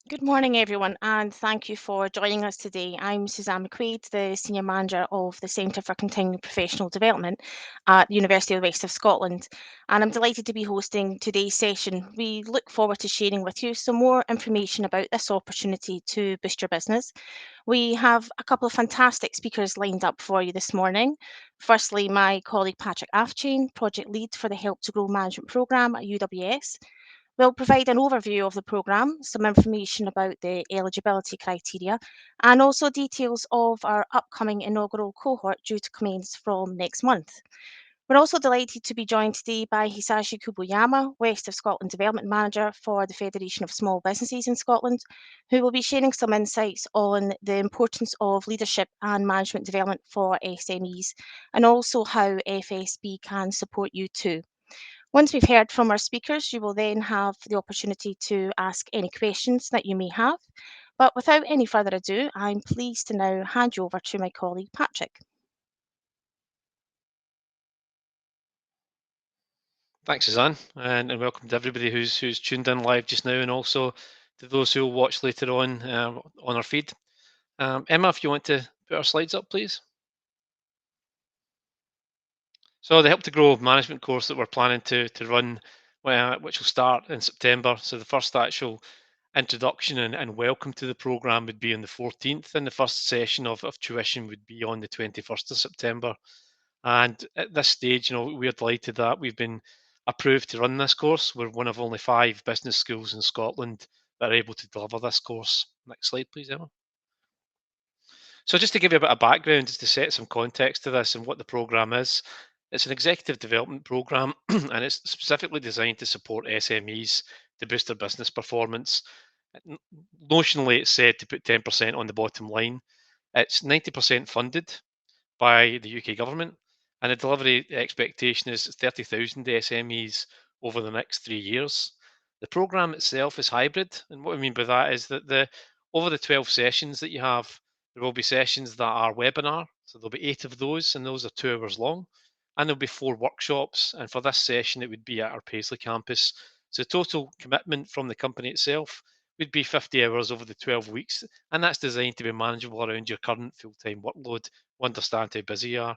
Good morning, everyone, and thank you for joining us today. I'm Suzanne McQuaid, the Senior Manager of the Centre for Continuing Professional Development at the University of the West of Scotland, and I'm delighted to be hosting today's session. We look forward to sharing with you some more information about this opportunity to boost your business. We have a couple of fantastic speakers lined up for you this morning. Firstly, my colleague Patrick Afchain, Project Lead for the Help to Grow Management Programme at UWS. We'll provide an overview of the programme, some information about the eligibility criteria, and also details of our upcoming inaugural cohort due to commence from next month. We're also delighted to be joined today by Hisashi Kuboyama, West of Scotland Development Manager for the Federation of Small Businesses in Scotland, who will be sharing some insights on the importance of leadership and management development for SMEs, and also how FSB can support you too. Once we've heard from our speakers, you will then have the opportunity to ask any questions that you may have. But without any further ado, I'm pleased to now hand you over to my colleague Patrick. Thanks, Suzanne, and welcome to everybody who's tuned in live just now, and also to those who will watch later on our feed. Emma, if you want to put our slides up, please. So the Help to Grow management course that we're planning to run, which will start in September. So the first actual introduction and welcome to the programme would be on the 14th, and the first session of tuition would be on the 21st of September. And at this stage, we're delighted that we've been approved to run this course. We're one of only 5 business schools in Scotland that are able to deliver this course. Next slide, please, Emma. So just to give you a bit of background, just to set some context to this and what the programme is, it's an executive development programme and it's specifically designed to support SMEs to boost their business performance. Notionally, it's said to put 10% on the bottom line. It's 90% funded by the UK government, and the delivery expectation is 30,000 SMEs over the next 3 years. The programme itself is hybrid, and what I mean by that is that over the 12 sessions that you have, there will be sessions that are webinar, so there'll be 8 of those, and those are 2 hours long, and there'll be 4 workshops, and for this session it would be at our Paisley campus. So total commitment from the company itself would be 50 hours over the 12 weeks, and that's designed to be manageable around your current full-time workload. We understand how busy you are.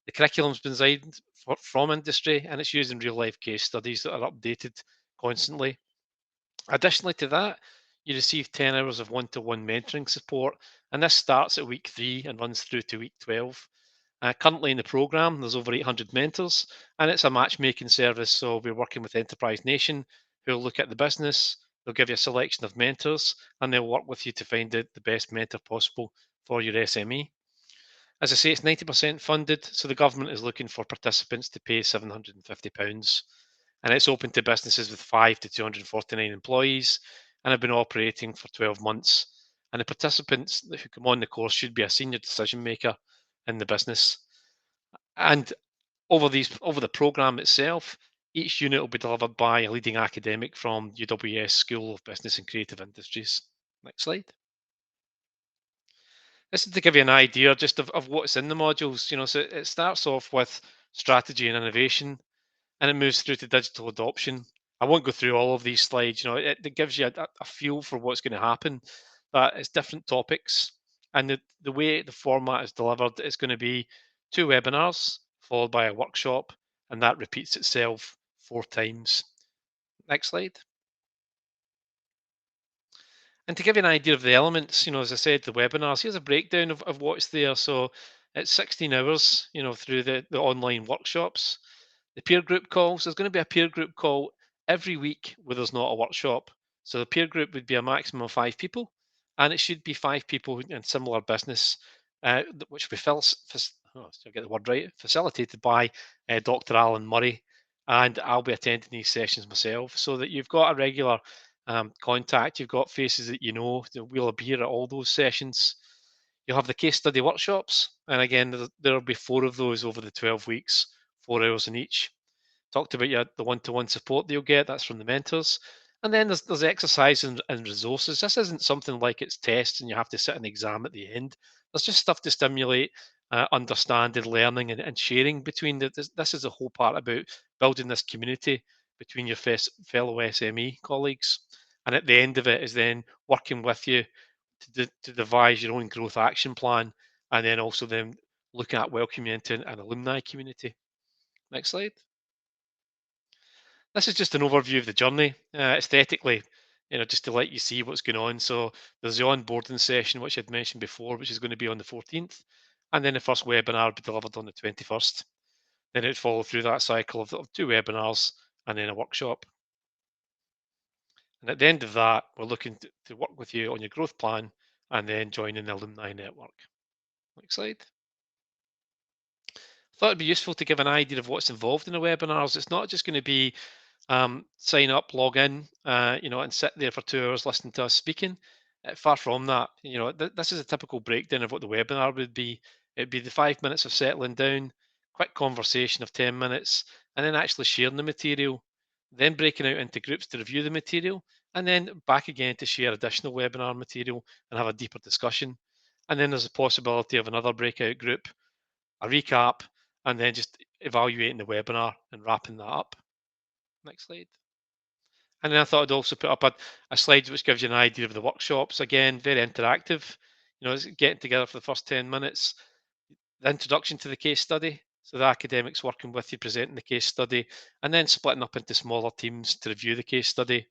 The curriculum's been designed from industry, and it's using real-life case studies that are updated constantly. Additionally to that, you receive 10 hours of one-to-one mentoring support, and this starts at week 3 and runs through to week 12. Currently in the programme, there's over 800 mentors, and it's a matchmaking service. So we're working with Enterprise Nation, who'll look at the business, they'll give you a selection of mentors, and they'll work with you to find the best mentor possible for your SME. As I say, it's 90% funded, so the government is looking for participants to pay £750, and it's open to businesses with 5 to 249 employees, and have been operating for 12 months. And the participants who come on the course should be a senior decision maker in the business. And over the programme itself, each unit will be delivered by a leading academic from UWS School of Business and Creative Industries. Next slide. This is to give you an idea just of what's in the modules. So it starts off with strategy and innovation, and it moves through to digital adoption. I won't go through all of these slides. It gives you a feel for what's going to happen. But it's different topics, and the way the format is delivered is going to be 2 webinars followed by a workshop, and that repeats itself 4 times. Next slide. And to give you an idea of the elements, as I said, the webinars, here's a breakdown of what's there. So it's 16 hours, through the online workshops. The peer group calls, there's going to be a peer group call every week where there's not a workshop. So the peer group would be a maximum of 5 people, and it should be 5 people in similar business, which will be get the word right, facilitated by Dr. Alan Murray, and I'll be attending these sessions myself, so that you've got a regular contact, you've got faces that we'll be here at all those sessions. You'll have the case study workshops, and again, there'll be 4 of those over the 12 weeks, 4 hours in each. Talked about the one-to-one support that you'll get, that's from the mentors. And then there's exercise and resources. This isn't something like it's tests and you have to sit an exam at the end. There's just stuff to stimulate understanding, learning, and sharing between this is the whole part about building this community between your fellow SME colleagues. And at the end of it is then working with you to devise your own growth action plan, and then also then looking at welcoming you into an alumni community. Next slide. This is just an overview of the journey. Aesthetically, just to let you see what's going on. So there's the onboarding session, which I'd mentioned before, which is going to be on the 14th. And then the first webinar will be delivered on the 21st. Then it'd follow through that cycle of two webinars and then a workshop. And at the end of that, we're looking to work with you on your growth plan and then joining the alumni network. Next slide. Thought it'd be useful to give an idea of what's involved in the webinars. It's not just going to be sign up, log in, and sit there for 2 hours listening to us speaking. Far from that. This is a typical breakdown of what the webinar would be. It'd be the 5 minutes of settling down, quick conversation of 10 minutes, and then actually sharing the material, then breaking out into groups to review the material, and then back again to share additional webinar material and have a deeper discussion. And then there's a possibility of another breakout group, a recap, and then just evaluating the webinar and wrapping that up. Next slide. And then I thought I'd also put up a slide which gives you an idea of the workshops. Again, very interactive. It's getting together for the first 10 minutes, the introduction to the case study. So the academics working with you, presenting the case study, and then splitting up into smaller teams to review the case study,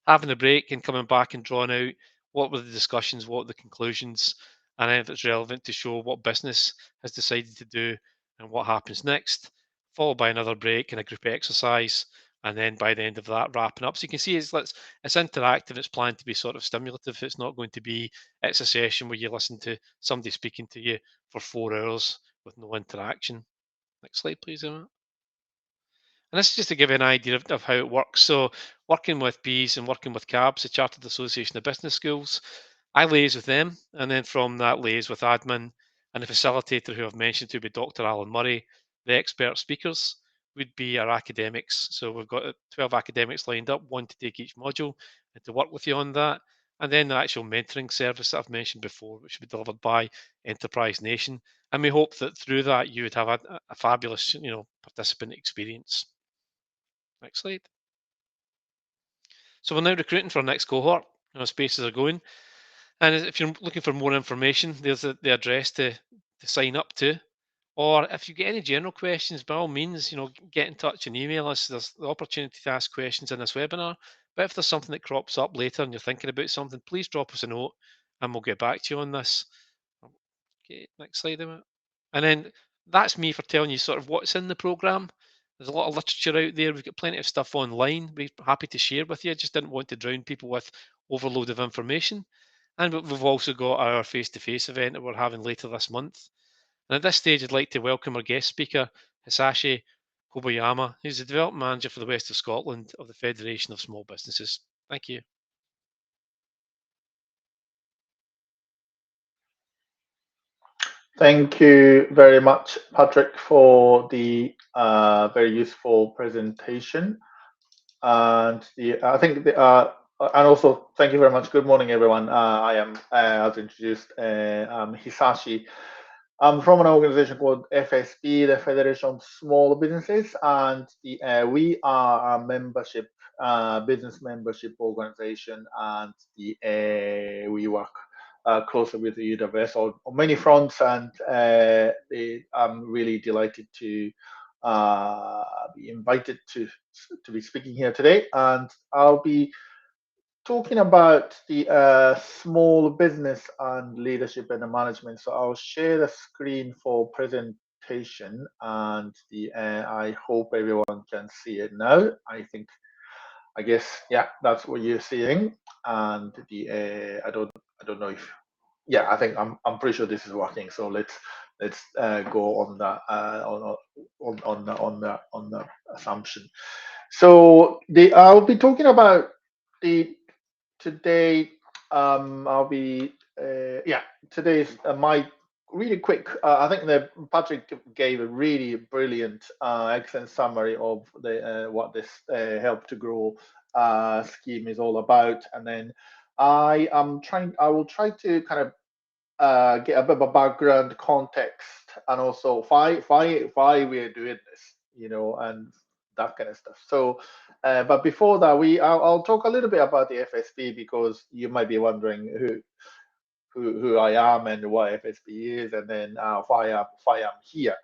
having a break and coming back and drawing out what were the discussions, what were the conclusions, and then if it's relevant to show what business has decided to do and what happens next, followed by another break and a group exercise, and then by the end of that, wrapping up. So you can see it's interactive. It's planned to be sort of stimulative. It's not going to be it's a session where you listen to somebody speaking to you for 4 hours with no interaction. Next slide, please, Emma. And this is just to give you an idea of how it works. So working with Bs and working with CABS, the Chartered Association of Business Schools, I liaise with them, and then from that liaise with admin and the facilitator who I've mentioned to be Dr. Alan Murray. The expert speakers would be our academics. So we've got 12 academics lined up, one to take each module and to work with you on that. And then the actual mentoring service that I've mentioned before, which will be delivered by Enterprise Nation. And we hope that through that you would have a fabulous, participant experience. Next slide. So we're now recruiting for our next cohort. Spaces are going. And if you're looking for more information, there's the address to sign up to. Or if you get any general questions, by all means, get in touch and email us. There's the opportunity to ask questions in this webinar. But if there's something that crops up later and you're thinking about something, please drop us a note and we'll get back to you on this. Okay, next slide, Emma. And then that's me for telling you sort of what's in the program. There's a lot of literature out there. We've got plenty of stuff online. We're happy to share with you. Just didn't want to drown people with overload of information. And we've also got our face-to-face event that we're having later this month. And at this stage, I'd like to welcome our guest speaker, Hisashi Kuboyama, who's the development manager for the West of Scotland of the Federation of Small Businesses. Thank you. Thank you very much, Patrick, for the very useful presentation. And I think and also thank you very much. Good morning, everyone. I am, as introduced, I'm Hisashi. I'm from an organization called FSB, the Federation of Small Businesses, and we are a business membership organization, and we work closely with the UWS on many fronts, and I'm really delighted to be invited to be speaking here today, and I'll be talking about the small business and leadership and the management. So I'll share the screen for presentation, and I hope everyone can see it now. I guess, yeah, that's what you're seeing. And I don't know if, yeah, I think I'm pretty sure this is working. So let's go on that on the assumption. So I'll be talking about the today. I'll be today's my really quick. I think that Patrick gave a really brilliant, excellent summary of the what this help to grow scheme is all about, and then I am trying. I will try to kind of get a bit of a background context, and also why we are doing this, and that kind of stuff. So, but before that, I'll talk a little bit about the FSB because you might be wondering who I am and what FSB is, and then why I'm here.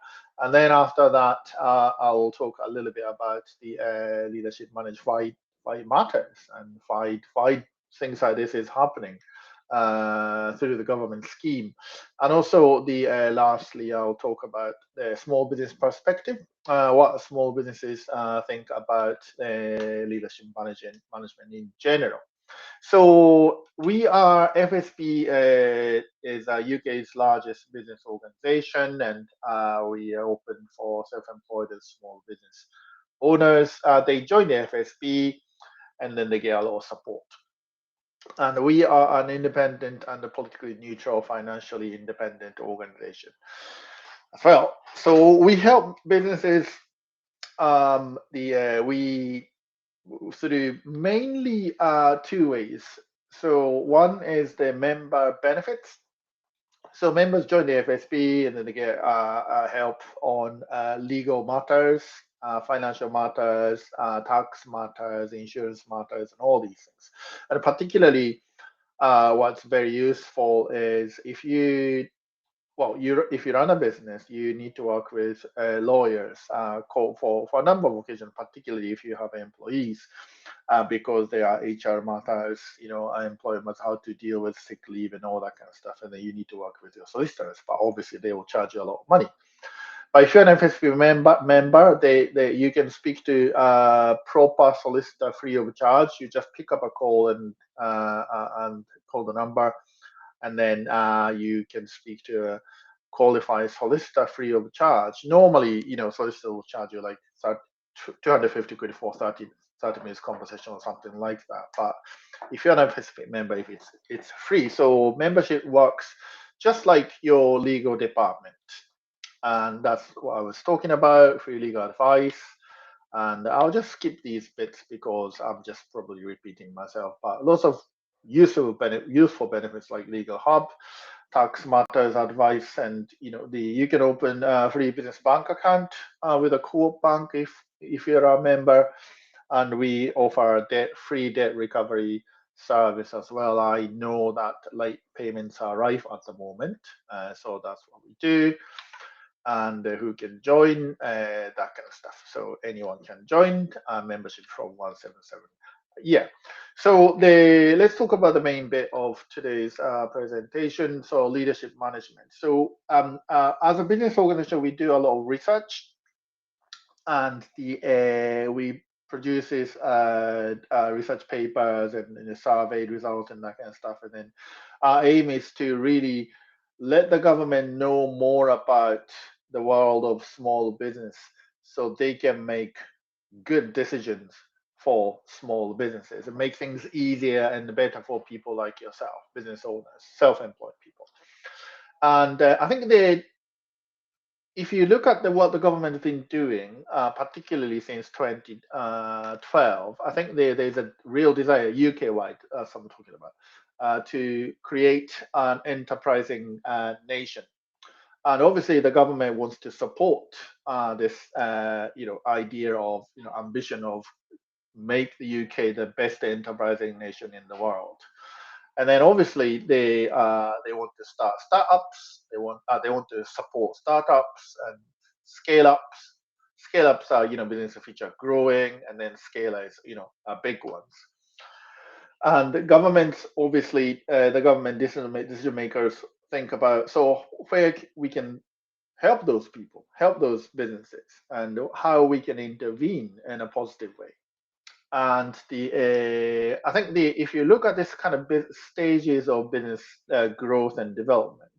And then after that, I'll talk a little bit about the leadership management, why it matters, and why things like this is happening through the government scheme. And also, lastly, I'll talk about the small business perspective, what small businesses think about leadership management in general. So we are FSB is UK's largest business organization, and we are open for self-employed and small business owners. They join the FSB, and then they get a lot of support. And we are an independent and a politically neutral, financially independent organization as well. So we help businesses. We through mainly two ways. So one is the member benefits. So members join the FSB and then they get help on legal matters, financial matters, tax matters, insurance matters, and all these things. And particularly, what's very useful is if you run a business, you need to work with lawyers for a number of occasions, particularly if you have employees, because there are HR matters, employment, how to deal with sick leave and all that kind of stuff, and then you need to work with your solicitors. But obviously, they will charge you a lot of money. But if you're an FSP member, you can speak to a proper solicitor free of charge. You just pick up a call and call the number, and then you can speak to a qualified solicitor free of charge. Normally, solicitor will charge you like 250 quid for 30 minutes conversation or something like that. But if you're an FSP member, if it's free. So membership works just like your legal department. And that's what I was talking about, free legal advice. And I'll just skip these bits because I'm just probably repeating myself. But lots of useful benefits like legal hub, tax matters advice, and you can open a free business bank account with a Co-op bank if you're a member, and we offer a free debt recovery service as well. I know that late payments are rife at the moment, so that's what we do. And who can join, that kind of stuff. So anyone can join, membership from 177. Yeah. So let's talk about the main bit of today's presentation. So leadership management. So as a business organization, we do a lot of research, and we produces research papers and survey results and that kind of stuff. And then our aim is to really let the government know more about the world of small business so they can make good decisions for small businesses and make things easier and better for people like yourself, business owners, self-employed people. And I think if you look at what the government has been doing, particularly since 2012, I think there's a real desire, UK-wide, as I'm talking about, to create an enterprising nation. And obviously, the government wants to support this, idea of, ambition of make the UK the best enterprising nation in the world. And then obviously they want to start startups. They want to support startups and scale ups. Scale ups are businesses which are growing, and then scaler is are big ones. And the governments obviously the government decision makers think about so where we can help those people, help those businesses, and how we can intervene in a positive way. And I think if you look at this kind of stages of business growth and development,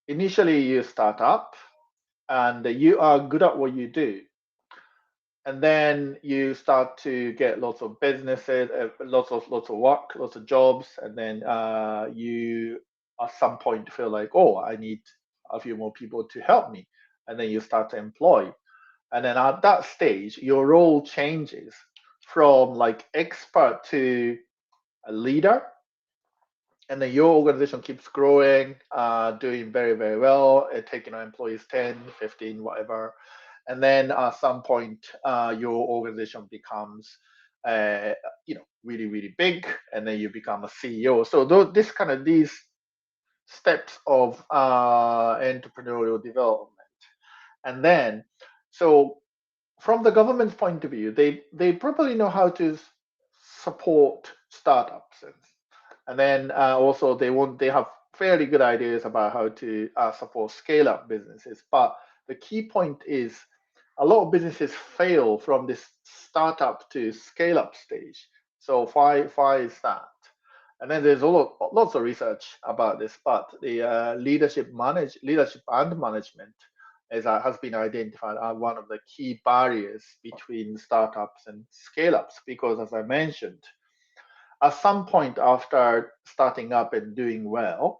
initially you start up and you are good at what you do, and then you start to get lots of businesses, lots of work, lots of jobs, and then you at some point feel like, oh, I need a few more people to help me, and then you start to employ. And then at that stage, your role changes from like expert to a leader. And then your organization keeps growing, doing very, very well, taking on employees 10, 15, whatever. and then at some point your organization becomes really, really big, and then you become a CEO. So these steps of entrepreneurial development. And then, so from the government's point of view, they probably know how to support startups, and then also they have fairly good ideas about how to support scale up businesses. But the key point is a lot of businesses fail from this startup to scale up stage. So why is that? And then there's lots of research about this, but the leadership and management has been identified as one of the key barriers between startups and scale ups, because as I mentioned, at some point after starting up and doing well,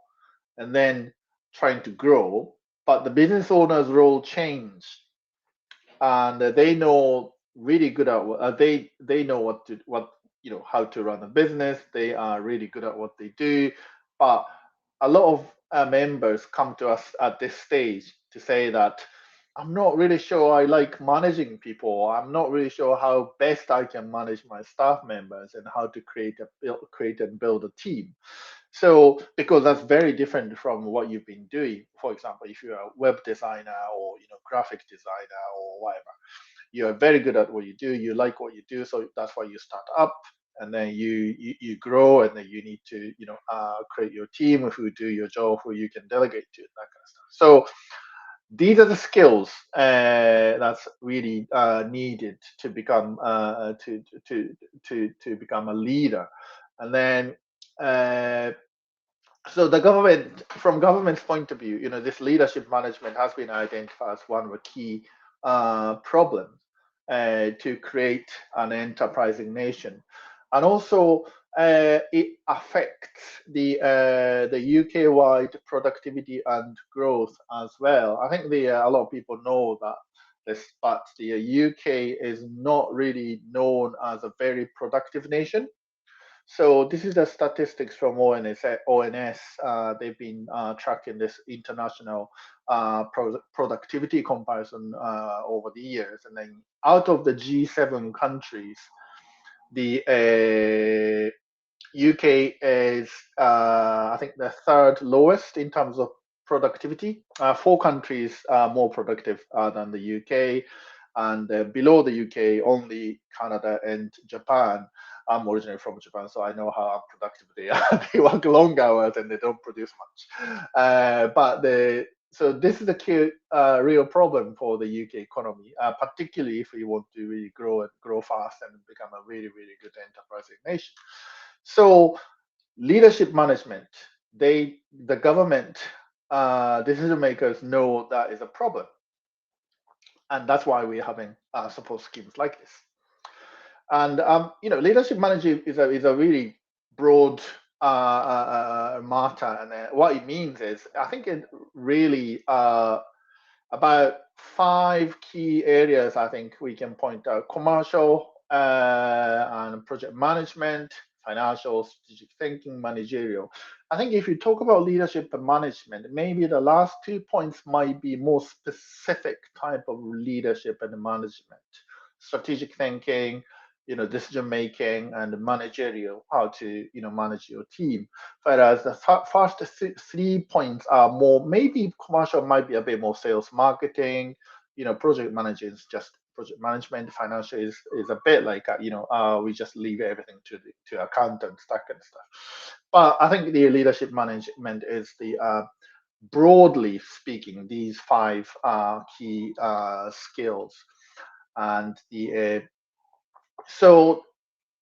and then trying to grow, but the business owner's role changed, and they know really good at they know how to run a business. They are really good at what they do, but a lot of members come to us at this stage to say that I'm not really sure I like managing people. I'm not really sure how best I can manage my staff members and how to create and build a team. So because that's very different from what you've been doing. For example, if you're a web designer or graphic designer or whatever, you're very good at what you do. You like what you do, so that's why you start up, and then you grow, and then you need to create your team who do your job, who you can delegate to, that kind of stuff. So these are the skills that's really needed to become to become a leader. And then so from government's point of view, this leadership management has been identified as one of the key problems to create an enterprising nation. And also it affects the UK-wide productivity and growth as well. I think a lot of people know that this, but the UK is not really known as a very productive nation. So this is the statistics from ONS. They've been tracking this international productivity comparison over the years. And then out of the G7 countries, the UK is, I think, the third lowest in terms of productivity. Four countries are more productive than the UK. And below the UK, only Canada and Japan. I'm originally from Japan, so I know how unproductive they are. They work long hours and they don't produce much. So this is a key real problem for the UK economy, particularly if we want to really grow fast and become a really, really good enterprising nation. So leadership management, the government decision makers know that is a problem, and that's why we're having support schemes like this. And leadership management is a really broad matter, and what it means is, I think it really about 5 key areas I think we can point out: commercial and project management, financial, strategic thinking, managerial. I think if you talk about leadership and management, maybe the last 2 points might be more specific type of leadership and management: strategic thinking, decision making, and managerial, how to manage your team. Whereas the first 3 points are more, maybe commercial might be a bit more sales, marketing. Project management is just project management. Financial is a bit like we just leave everything to accountants, that kind of stuff. But I think the leadership management is the broadly speaking, these 5 key skills. And so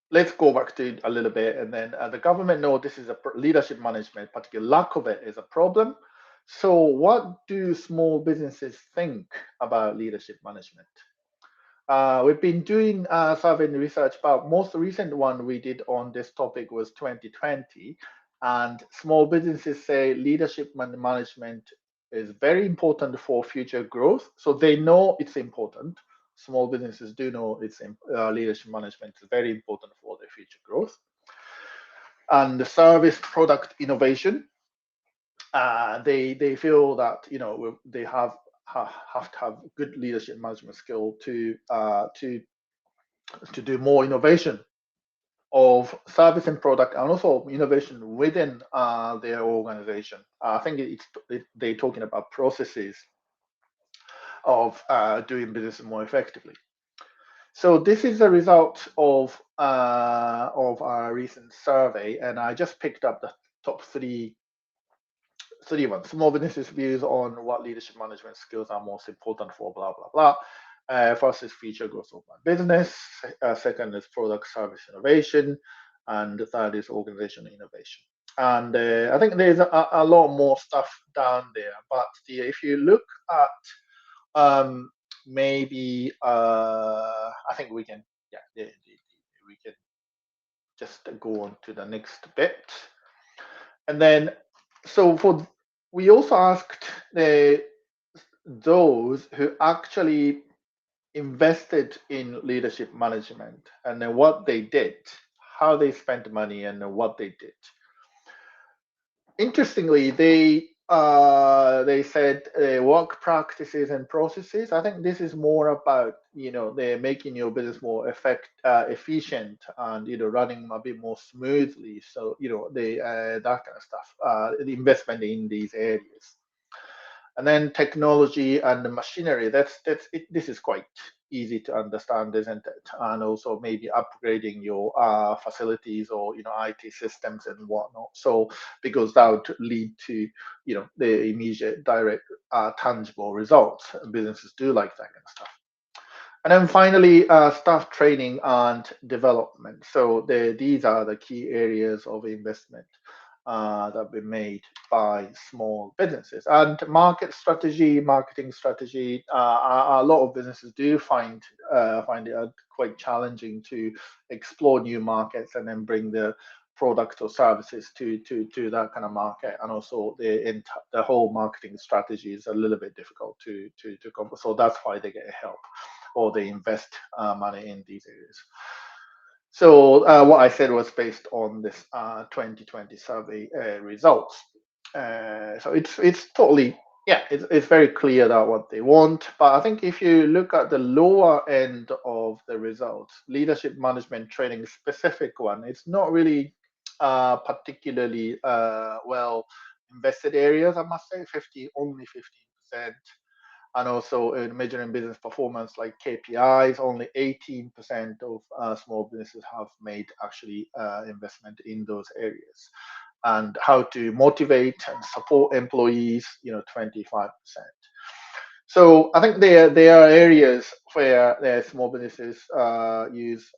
let's go back to it a little bit, and then the government know this is a leadership management, particular lack of it is a problem. So what do small businesses think about leadership management? We've been doing survey research, but most recent one we did on this topic was 2020, and small businesses say leadership management is very important for future growth. So they know it's important. Small businesses do know it's leadership management is very important for their future growth. And the service product innovation, they feel that they have to have good leadership management skill to do more innovation of service and product, and also innovation within their organization. I think they're talking about processes of doing business more effectively. So this is a result of our recent survey, and I just picked up the top three ones. Small businesses' views on what leadership management skills are most important for blah blah blah. First is future growth of my business. Second is product service innovation, and the third is organization innovation. And I think there's a lot more stuff down there. But if you look at maybe I think we can we can just go on to the next bit, and then so we also asked those who actually invested in leadership management and then what they did, how they spent money, and what they did. Interestingly, they said work practices and processes. I think this is more about they're making your business more efficient and running a bit more smoothly. So that kind of stuff. The investment in these areas. And then technology and the machinery. That's it. This is quite easy to understand, isn't it? And also maybe upgrading your facilities or IT systems and whatnot. So because that would lead to the immediate, direct, tangible results. Businesses do like that kind of stuff. And then finally, staff training and development. So these are the key areas of investment that have been made by small businesses. And marketing strategy. A lot of businesses do find it quite challenging to explore new markets and then bring the products or services to that kind of market, and also the whole marketing strategy is a little bit difficult to come. So that's why they get help or they invest money in these areas. So what I said was based on this 2020 survey results. So it's totally it's very clear that what they want. But I think if you look at the lower end of the results, leadership management training specific one, it's not really particularly well invested areas. I must say, only 15%. And also in measuring business performance like KPIs, only 18% of small businesses have made actually investment in those areas. And how to motivate and support employees, 25%. So I think there are areas where small businesses use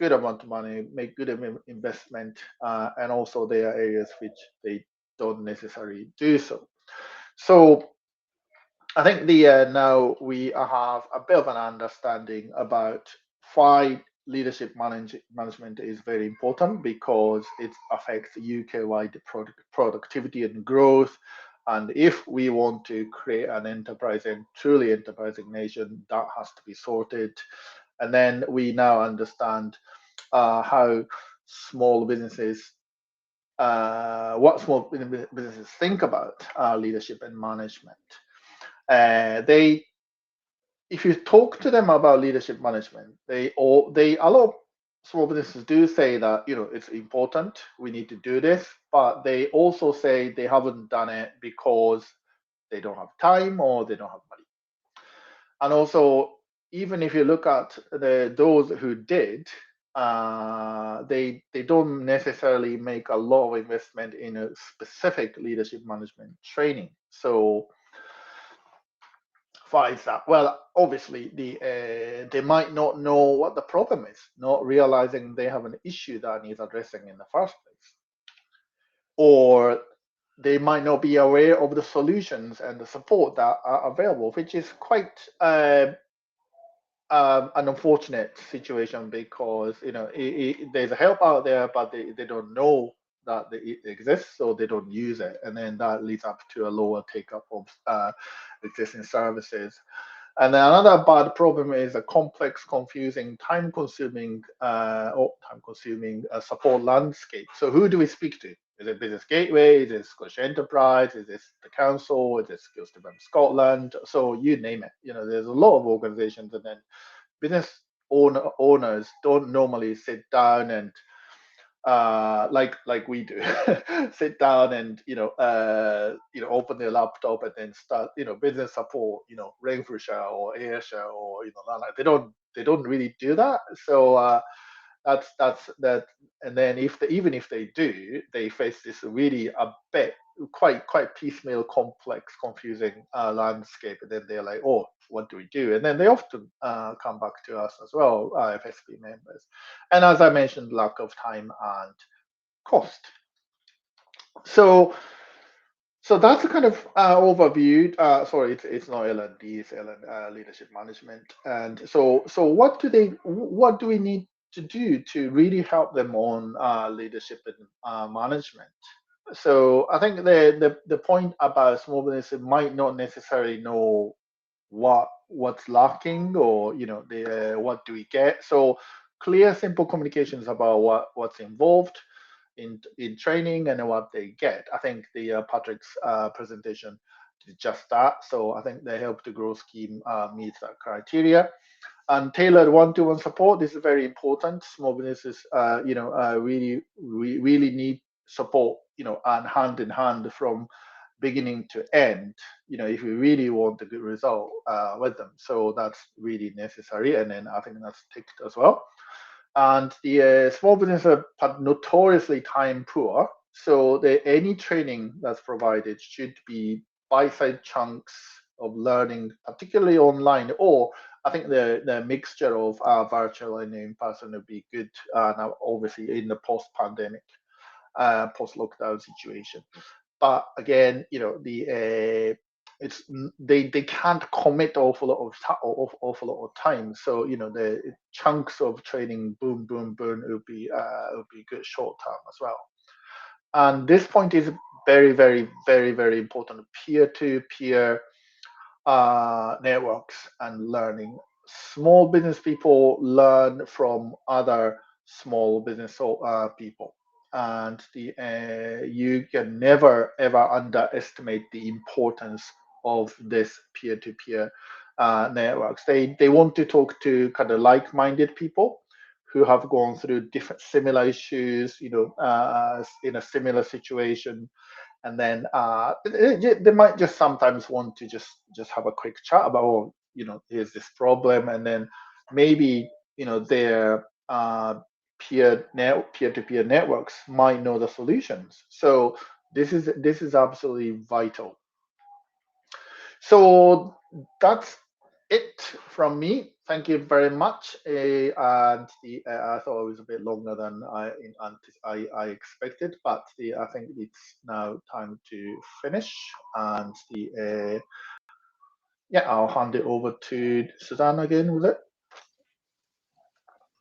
good amount of money, make good investment, and also there are areas which they don't necessarily do so. So I think now we have a bit of an understanding about why leadership management is very important, because it affects UK-wide productivity and growth. And if we want to create an truly enterprising nation, that has to be sorted. And then we now understand how small businesses what small businesses think about leadership and management. If you talk to them about leadership management, a lot of small businesses do say that it's important, we need to do this, but they also say they haven't done it because they don't have time or they don't have money. And also, even if you look at those who did, they don't necessarily make a lot of investment in a specific leadership management training. So why is that? Well, obviously they might not know what the problem is, not realizing they have an issue that needs addressing in the first place, or they might not be aware of the solutions and the support that are available, which is quite an unfortunate situation, because there's a help out there, but they don't know that it exists, so they don't use it, and then that leads up to a lower take up of existing services. And then another bad problem is a complex, confusing, time-consuming support landscape. So who do we speak to? Is it Business Gateway? Is it Scottish Enterprise? Is it the Council? Is it Skills Development Scotland? So you name it. There's a lot of organizations, and then business owners don't normally sit down and like we do, sit down and open their laptop and then start business support, Rainfreshire or Ayrshire or like they don't really do that. So that's that. And then even if they do, they face this really a bit quite piecemeal, complex, confusing landscape, and then they're like, oh, what do we do? And then they often come back to us as well, FSP members. And as I mentioned, lack of time and cost. So that's a kind of overview. Sorry, it's not L&D, it's leadership management. And so what do we need to do to really help them on leadership and management? So I think the point about small business might not necessarily know what's lacking, or what do we get. So clear, simple communications about what's involved in training and what they get. I think the Patrick's presentation did just that. So I think the Help to Grow scheme meets that criteria. And tailored one-to-one support, this is very important. Small businesses, really need support, and hand in hand from beginning to end, if we really want a good result with them. So that's really necessary. And then I think that's ticked as well. And the small businesses are notoriously time poor. So any training that's provided should be bite-sized chunks of learning, particularly online, or I think the mixture of virtual and in person would be good now, obviously in the post-pandemic, post-lockdown situation. But again, it's they can't commit awful lot of time. So the chunks of training, boom, boom, boom, would be good short term as well. And this point is very, very, very, very important. Peer-to-peer networks and learning. Small business people learn from other small business people, and you can never ever underestimate the importance of this peer-to-peer networks. They want to talk to kind of like-minded people who have gone through different similar issues, in a similar situation, and then they might just sometimes want to just have a quick chat about, oh, here's this problem, and then maybe their peer-to-peer networks might know the solutions. So this is absolutely vital. So that's it from me. Thank you very much. And I thought it was a bit longer than I expected, but I think it's now time to finish. And I'll hand it over to Suzanne again, was it?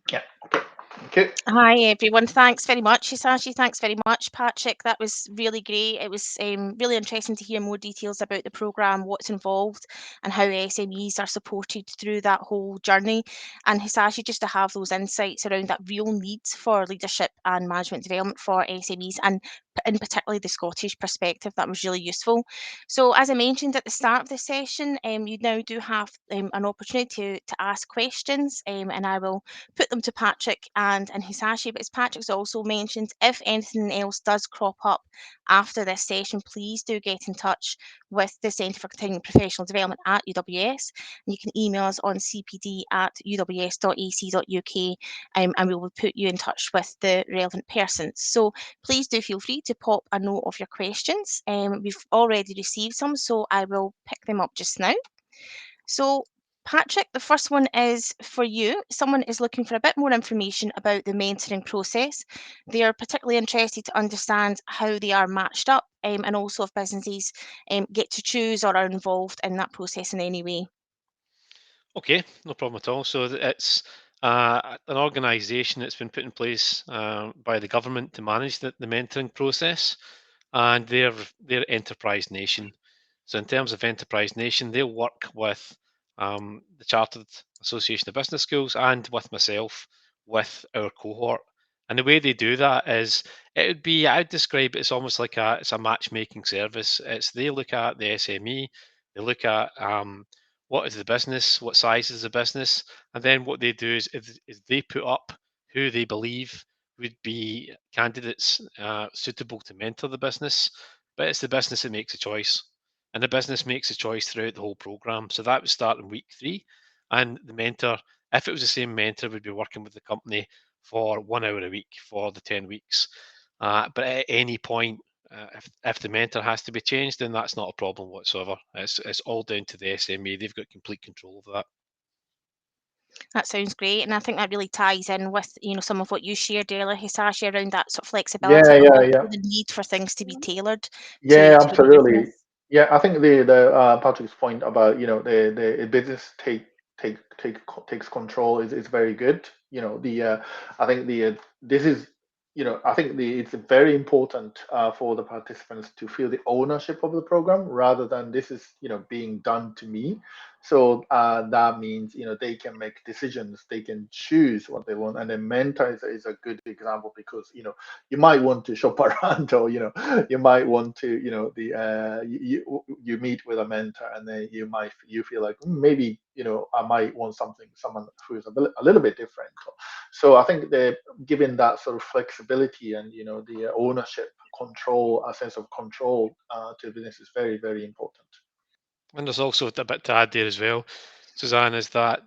Yeah. Okay. Thank you. Hi everyone, thanks very much Hisashi, thanks very much Patrick, that was really great. It was really interesting to hear more details about the programme, what's involved and how SMEs are supported through that whole journey. And Hisashi, just to have those insights around that real need for leadership and management development for SMEs, and in particularly the Scottish perspective, that was really useful. So as I mentioned at the start of the session, you now do have an opportunity to ask questions, and I will put them to Patrick and Hisashi. But as Patrick's also mentioned, if anything else does crop up after this session, please do get in touch with the Centre for Continuing Professional Development at UWS. And you can email us on cpd@uws.ac.uk, and we will put you in touch with the relevant persons. So please do feel free to pop a note of your questions. We've already received some, so I will pick them up just now. So Patrick, the first one is for you. Someone is looking for a bit more information about the mentoring process. They are particularly interested to understand how they are matched up, and also if businesses get to choose or are involved in that process in any way. Okay, no problem at all. So it's an organisation that's been put in place by the government to manage the mentoring process, and they're Enterprise Nation. So in terms of Enterprise Nation, they'll work with the Chartered Association of Business Schools and with myself with our cohort. And the way they do that is, I'd describe it as almost like it's a matchmaking service. They look at the SME, they look at what is the business, what size is the business, and then what they do is they put up who they believe would be candidates suitable to mentor the business. But it's the business that makes a choice, and the business makes a choice throughout the whole program. So that would start in week 3, and the mentor, if it was the same mentor, would be working with the company for 1 hour a week for the 10 weeks. But at any point, if the mentor has to be changed, then that's not a problem whatsoever. It's all down to the SME. They've got complete control of that. That sounds great, and I think that really ties in with some of what you shared earlier, Hisashi, around that sort of flexibility, Yeah, but yeah, also yeah. the need for things to be tailored Yeah, to the absolutely. business. Yeah, I think the Patrick's point about the business takes control is very good. I think this is I think it's very important for the participants to feel the ownership of the program rather than this is being done to me. So that means they can make decisions, they can choose what they want, and then mentor is a good example because you might want to shop around, or you might want to you meet with a mentor, and then you feel like maybe I might want someone who is a little bit different. So I think the giving that sort of flexibility and the ownership, control, a sense of control to the business is very, very important. And there's also a bit to add there as well, Suzanne, is that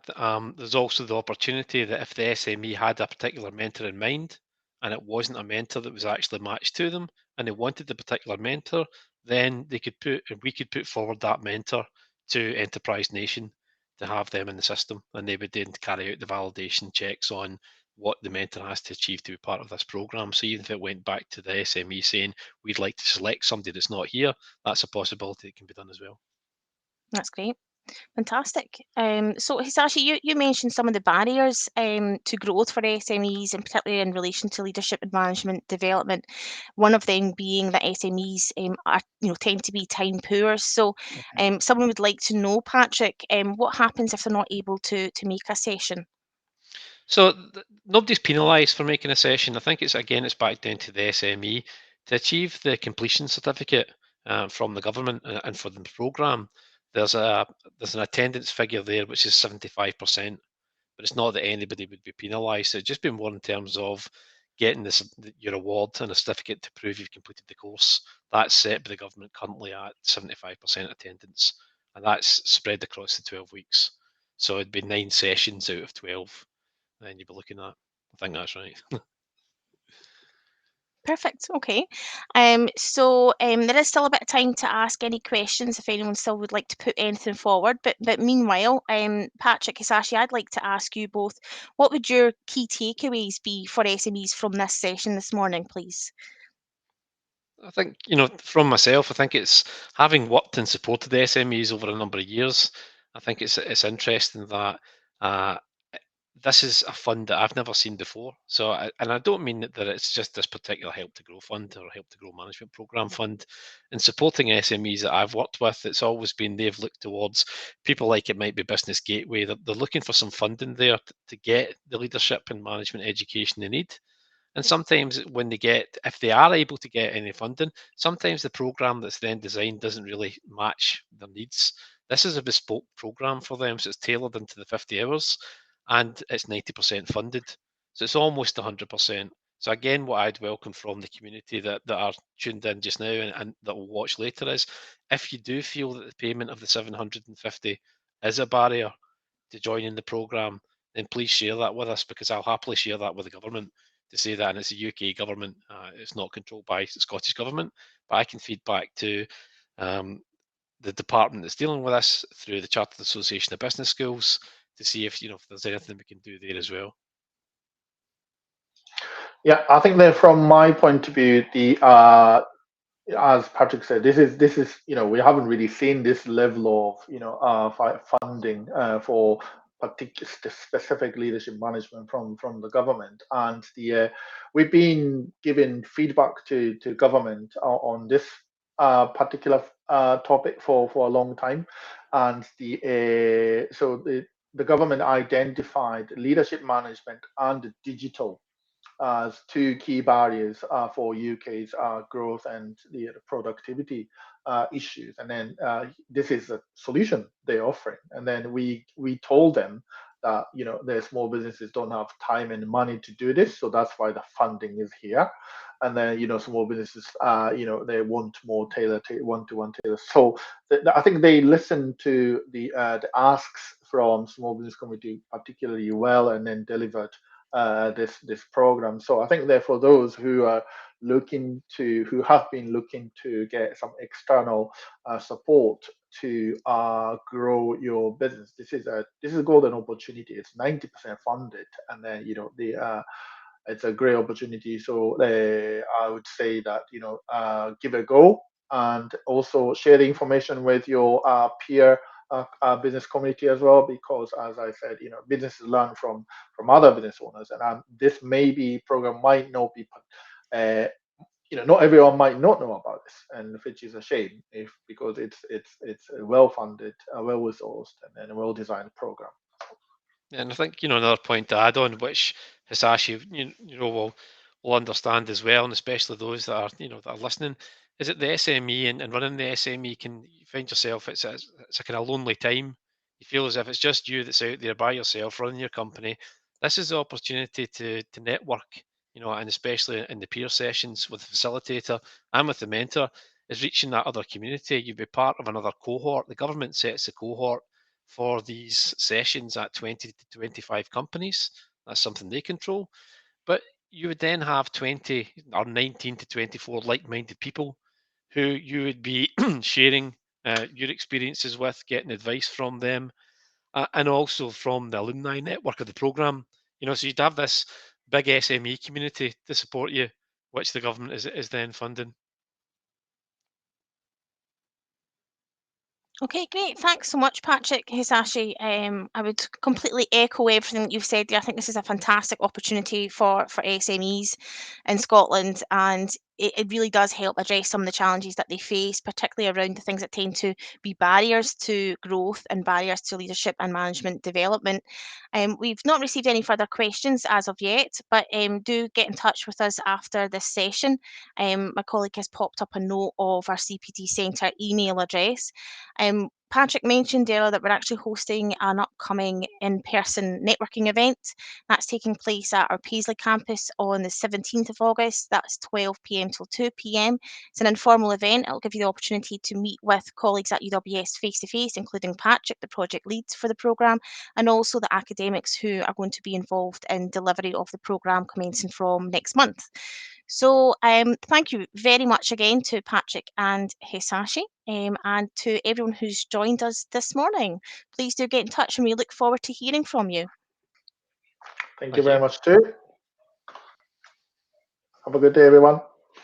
there's also the opportunity that if the SME had a particular mentor in mind and it wasn't a mentor that was actually matched to them and they wanted the particular mentor, then we could put forward that mentor to Enterprise Nation to have them in the system, and they would then carry out the validation checks on what the mentor has to achieve to be part of this program. So even if it went back to the SME saying we'd like to select somebody that's not here, that's a possibility that can be done as well. That's great. Fantastic. So Hisashi, you mentioned some of the barriers to growth for SMEs, and particularly in relation to leadership and management development. One of them being that SMEs are, tend to be time poor. So, someone would like to know, Patrick, what happens if they're not able to make a session? So nobody's penalised for making a session. I think it's back down to the SME to achieve the completion certificate from the government and for the programme. There's an attendance figure there which is 75%, but it's not that anybody would be penalised. So it's just been more in terms of getting your award and a certificate to prove you've completed the course. That's set by the government currently at 75% attendance, and that's spread across the 12 weeks. So it'd be 9 sessions out of 12 then you'd be looking at. I think that's right. Perfect. Okay. There is still a bit of time to ask any questions if anyone still would like to put anything forward. But meanwhile, Patrick, Hisashi, I'd like to ask you both, what would your key takeaways be for SMEs from this session this morning, please? I think, from myself, I think it's having worked and supported the SMEs over a number of years. I think it's interesting that uh, this is a fund that I've never seen before. So, and I don't mean that it's just this particular Help to Grow fund or Help to Grow Management Programme fund. In supporting SMEs that I've worked with, it's always been they've looked towards people like it might be Business Gateway. They're looking for some funding there to get the leadership and management education they need. And sometimes if they are able to get any funding, sometimes the program that's then designed doesn't really match their needs. This is a bespoke program for them, so it's tailored into the 50 hours and it's 90% funded. So it's almost 100%. So again, what I'd welcome from the community that are tuned in just now and that will watch later is if you do feel that the payment of the 750 is a barrier to joining the program, then please share that with us because I'll happily share that with the government to say that, and it's a UK government. It's not controlled by the Scottish government, but I can feed back to um, the department that's dealing with us through the Chartered Association of Business Schools to see if there's anything we can do there as well. Yeah, I think that from my point of view, the as Patrick said, this is we haven't really seen this level of funding for particular specific leadership management from the government, and we've been giving feedback to government on this particular topic for a long time, and the government identified leadership management and digital as two key barriers for UK's growth and the productivity issues. And then this is a solution they're offering. And then we told them that their small businesses don't have time and money to do this, so that's why the funding is here. And then small businesses they want more tailored one-to-one tailor. So I think they listen to the asks from small business community particularly well, and then delivered this program. So I think therefore those who have been looking to get some external support to grow your business, this is a golden opportunity. It's 90% funded, and then it's a great opportunity. So I would say that give it a go, and also share the information with your peer business community as well, because as I said, businesses learn from other business owners, and this maybe program might not be not everyone might not know about this, and which is a shame, because it's a well funded, well resourced, and a well designed program. And I think another point to add on, which Hisashi will understand as well, and especially those that are that are listening, is that the SME and running the SME can find yourself it's a kind of lonely time. You feel as if it's just you that's out there by yourself running your company. This is the opportunity to network, and especially in the peer sessions with the facilitator and with the mentor, is reaching that other community. You'd be part of another cohort. The government sets the cohort for these sessions at 20 to 25 companies. That's something they control. But you would then have 20 or 19 to 24 like-minded people who you would be sharing your experiences with, getting advice from them, and also from the alumni network of the program. So you'd have this big SME community to support you, which the government is then funding. Okay, great. Thanks so much, Patrick, Hisashi. I would completely echo everything that you've said there. I think this is a fantastic opportunity for SMEs in Scotland, and it really does help address some of the challenges that they face, particularly around the things that tend to be barriers to growth and barriers to leadership and management development. We've not received any further questions as of yet, but do get in touch with us after this session. My colleague has popped up a note of our CPD Centre email address. Patrick mentioned earlier that we're actually hosting an upcoming in-person networking event. That's taking place at our Paisley campus on the 17th of August. That's 12 p.m. till 2 p.m. It's an informal event. It'll give you the opportunity to meet with colleagues at UWS face-to-face, including Patrick, the project lead for the programme, and also the academics who are going to be involved in delivery of the programme commencing from next month. So thank you very much again to Patrick and Hisashi, and to everyone who's joined us this morning. Please do get in touch, and we look forward to hearing from you. Thank you very much too. Have a good day, everyone.